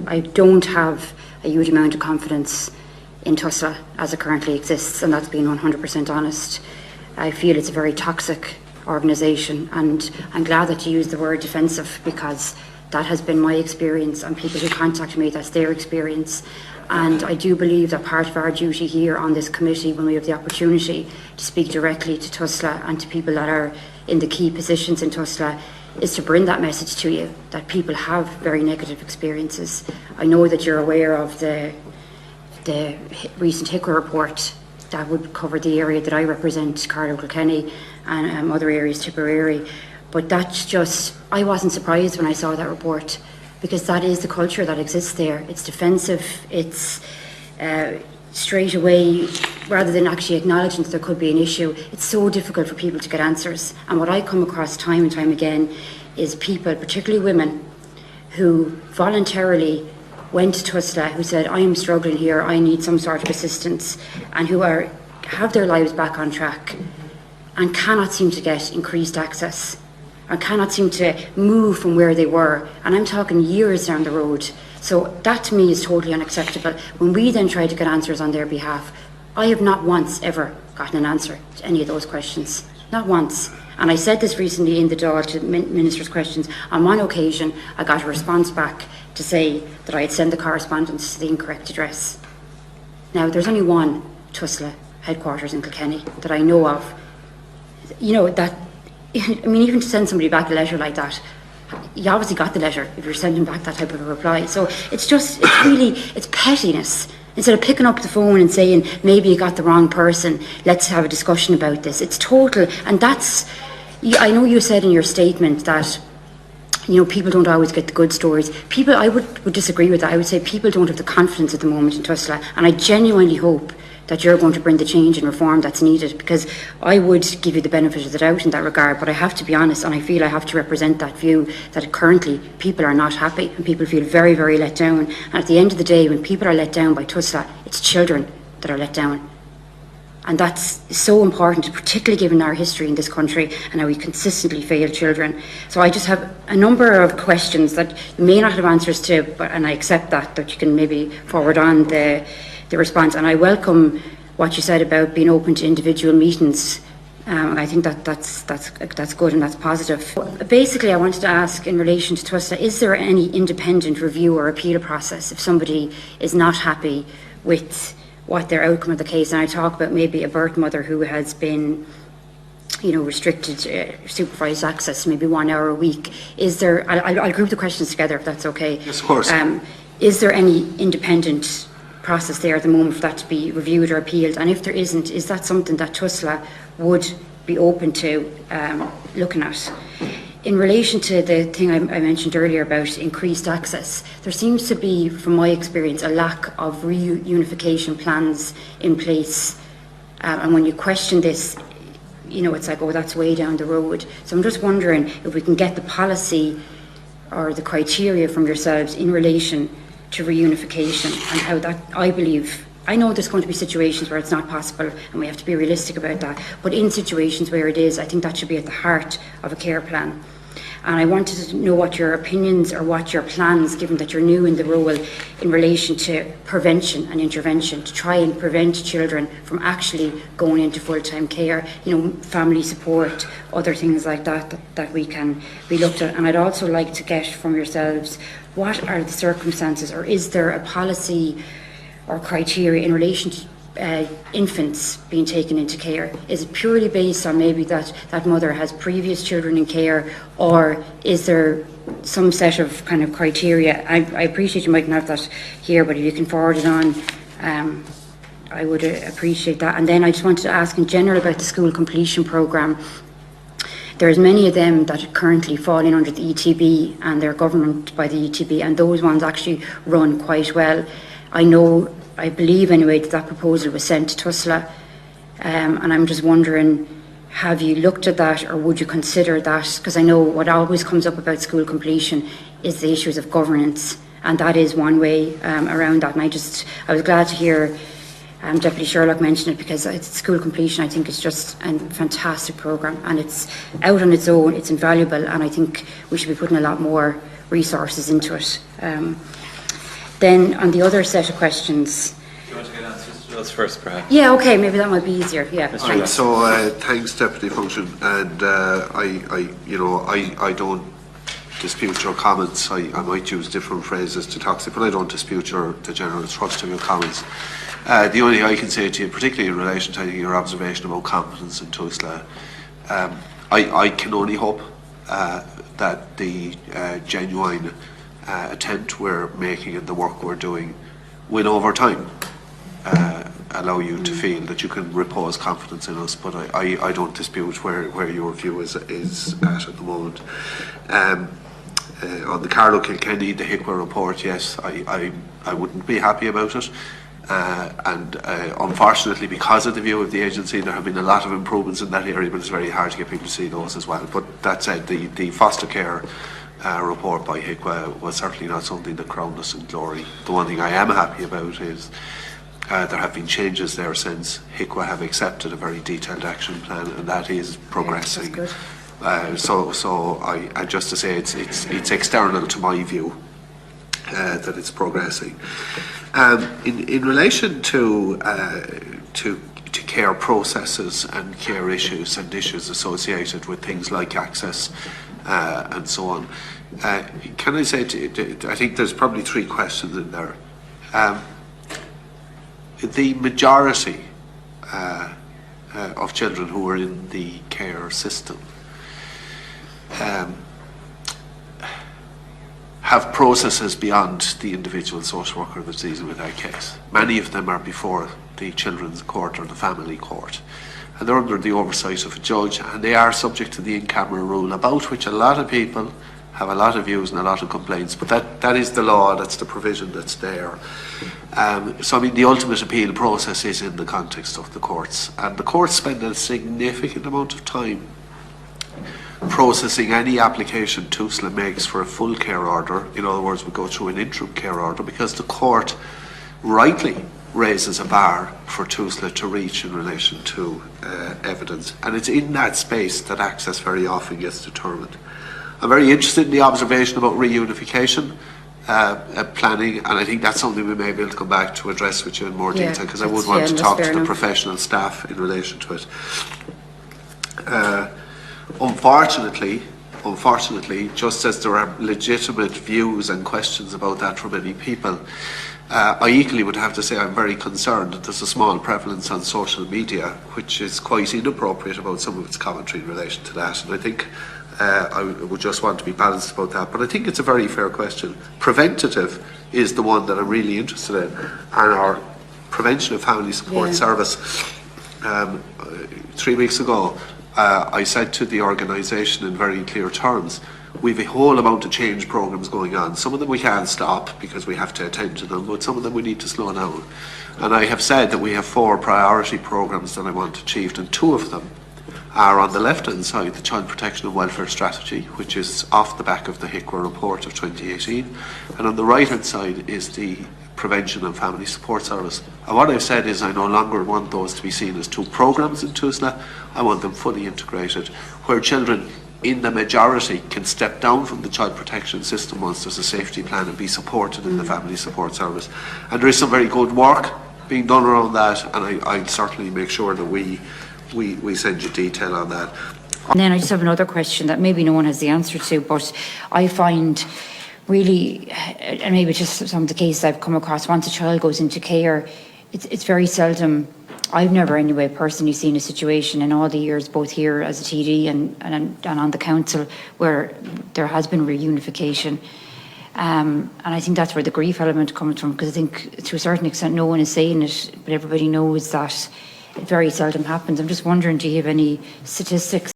I don't have a huge amount of confidence in Tusla as it currently exists, and that's being 100% honest. I feel it's a very toxic organisation, and I'm glad that you used the word defensive, because that has been my experience, and people who contact me, that's their experience. And I do believe that part of our duty here on this committee, when we have the opportunity to speak directly to Tusla and to people that are in the key positions in Tusla, is to bring that message to you, that people have very negative experiences. I know that you're aware of the recent HICWA report that would cover the area that I represent, Carlow Kilkenny, and other areas, Tipperary. But that's just, I wasn't surprised when I saw that report, because that is the culture that exists there. It's defensive, it's straight away, rather than actually acknowledging that there could be an issue. It's so difficult for people to get answers. And what I come across time and time again is people, particularly women, who voluntarily went to Tusla, who said, I am struggling here, I need some sort of assistance, and who have their lives back on track and cannot seem to get increased access, and cannot seem to move from where they were. And I'm talking years down the road. So that to me is totally unacceptable. When we then try to get answers on their behalf, I have not once ever gotten an answer to any of those questions. Not once. And I said this recently in the Dáil to Minister's questions. On one occasion, I got a response back to say that I had sent the correspondence to the incorrect address. Now, there's only one Tusla headquarters in Kilkenny that I know of. You know, that, I mean, even to send somebody back a letter like that, you obviously got the letter if you're sending back that type of a reply. So it's really, it's pettiness. Instead of picking up the phone and saying, maybe you got the wrong person, let's have a discussion about this. It's total, and that's, I know you said in your statement that, you know, people don't always get the good stories. People, I would disagree with that. I would say people don't have the confidence at the moment in Tusla, and I genuinely hope that you're going to bring the change and reform that's needed, because I would give you the benefit of the doubt in that regard, but I have to be honest, and I feel I have to represent that view, that currently people are not happy and people feel very, very let down. And at the end of the day, when people are let down by Tusla, it's children that are let down. And that's so important, particularly given our history in this country and how we consistently fail children. So I just have a number of questions that you may not have answers to, and I accept that you can maybe forward on the response. And I welcome what you said about being open to individual meetings. I think that's good and that's positive. Basically, I wanted to ask in relation to Tusla, is there any independent review or appeal process if somebody is not happy with what their outcome of the case? And I talk about maybe a birth mother who has been, you know, restricted supervised access maybe 1 hour a week. Is there, I'll group the questions together if that's okay. Yes, of course. Is there any independent process there at the moment for that to be reviewed or appealed? And if there isn't, is that something that Tusla would be open to looking at? In relation to the thing I mentioned earlier about increased access, there seems to be, from my experience, a lack of reunification plans in place. And when you question this, you know, it's like, oh, that's way down the road. So I'm just wondering if we can get the policy or the criteria from yourselves in relation to reunification, and how that, I believe, I know there's going to be situations where it's not possible and we have to be realistic about that, but in situations where it is, I think that should be at the heart of a care plan. And I wanted to know what your opinions or what your plans, given that you're new in the role, in relation to prevention and intervention to try and prevent children from actually going into full-time care, you know, family support, other things like that we can be looked at. And I'd also like to get from yourselves, what are the circumstances, or is there a policy or criteria in relation to infants being taken into care? Is it purely based on maybe that mother has previous children in care, or is there some set of kind of criteria? I appreciate you mightn't have that here, but if you can forward it on, I would appreciate that. And then I just wanted to ask in general about the school completion programme. There's many of them that currently fall in under the ETB, and they're governed by the ETB, and those ones actually run quite well. I believe anyway that proposal was sent to Tusla, and I'm just wondering, have you looked at that, or would you consider that? Because I know what always comes up about school completion is the issues of governance, and that is one way around that. And I was glad to hear Deputy Sherlock mention it, because school completion, I think, is just a fantastic programme, and it's out on its own, it's invaluable, and I think we should be putting a lot more resources into it. Then on the other set of questions. Do you want to get answers to those first, perhaps? Yeah, okay, maybe that might be easier. Yeah. Right, so thanks, Deputy Function, and I don't dispute your comments. I might use different phrases to toxic, but I don't dispute the general thrust of your comments. The only thing I can say to you, particularly in relation to your observation about competence in Tusla, I can only hope that the genuine attempt we're making and the work we're doing will over time allow you to feel that you can repose confidence in us, but I don't dispute where your view is at the moment. On the 𝐂𝐡𝐢𝐥𝐻, the 𝐂𝐡𝐢𝐥𝐻 report, yes, I wouldn't be happy about it. And unfortunately, because of the view of the agency, there have been a lot of improvements in that area, but it's very hard to get people to see those as well. But that said, the foster care report by 𝐂𝐡𝐢𝐥𝐻 was certainly not something that crowned us in glory. The one thing I am happy about is there have been changes there since. 𝐂𝐡𝐢𝐥𝐻 have accepted a very detailed action plan, and that is progressing. Yeah, so I just to say it's external to my view that it's progressing. In relation to care processes and care issues and issues associated with things like access and so on, can I say I think there's probably 3 questions in there. The majority of children who are in the care system have processes beyond the individual social worker that's dealing with that case. Many of them are before the children's court or the family court, and they're under the oversight of a judge, and they are subject to the in-camera rule, about which a lot of people have a lot of views and a lot of complaints, but that is the law, that's the provision that's there. So I mean, the ultimate appeal process is in the context of the courts, and the courts spend a significant amount of time processing any application Tusla makes for a full care order. In other words, we go through an interim care order because the court rightly raises a bar for Tusla to reach in relation to evidence, and it's in that space that access very often gets determined. I'm very interested in the observation about reunification planning, and I think that's something we may be able to come back to address with you in more detail, because I would want to talk to the professional staff in relation to it. Unfortunately, just as there are legitimate views and questions about that from many people, I equally would have to say I'm very concerned that there's a small prevalence on social media which is quite inappropriate about some of its commentary in relation to that, and I think I would just want to be balanced about that. But I think it's a very fair question. Preventative is the one that I'm really interested in, and our prevention of family support service. 3 weeks ago, I said to the organisation in very clear terms, we've a whole amount of change programmes going on. Some of them we can't stop because we have to attend to them, but some of them we need to slow down. And I have said that we have 4 priority programmes that I want achieved, and 2 of them are on the left-hand side, the Child Protection and Welfare Strategy, which is off the back of the 𝐂𝐡𝐢𝐥𝐻 report of 2018, and on the right-hand side is the Prevention and Family Support Service. And what I've said is I no longer want those to be seen as 2 programmes in Tusla. I want them fully integrated, where children in the majority can step down from the child protection system once there's a safety plan and be supported in the family support service. And there is some very good work being done around that, and I'll certainly make sure that we send you detail on that. And then I just have another question that maybe no one has the answer to, but I find really, and maybe just some of the cases I've come across, once a child goes into care, it's very seldom, I've never anyway personally seen a situation in all the years, both here as a TD and on the council, where there has been reunification. And I think that's where the grief element comes from, because I think to a certain extent no one is saying it, but everybody knows that it very seldom happens. I'm just wondering, do you have any statistics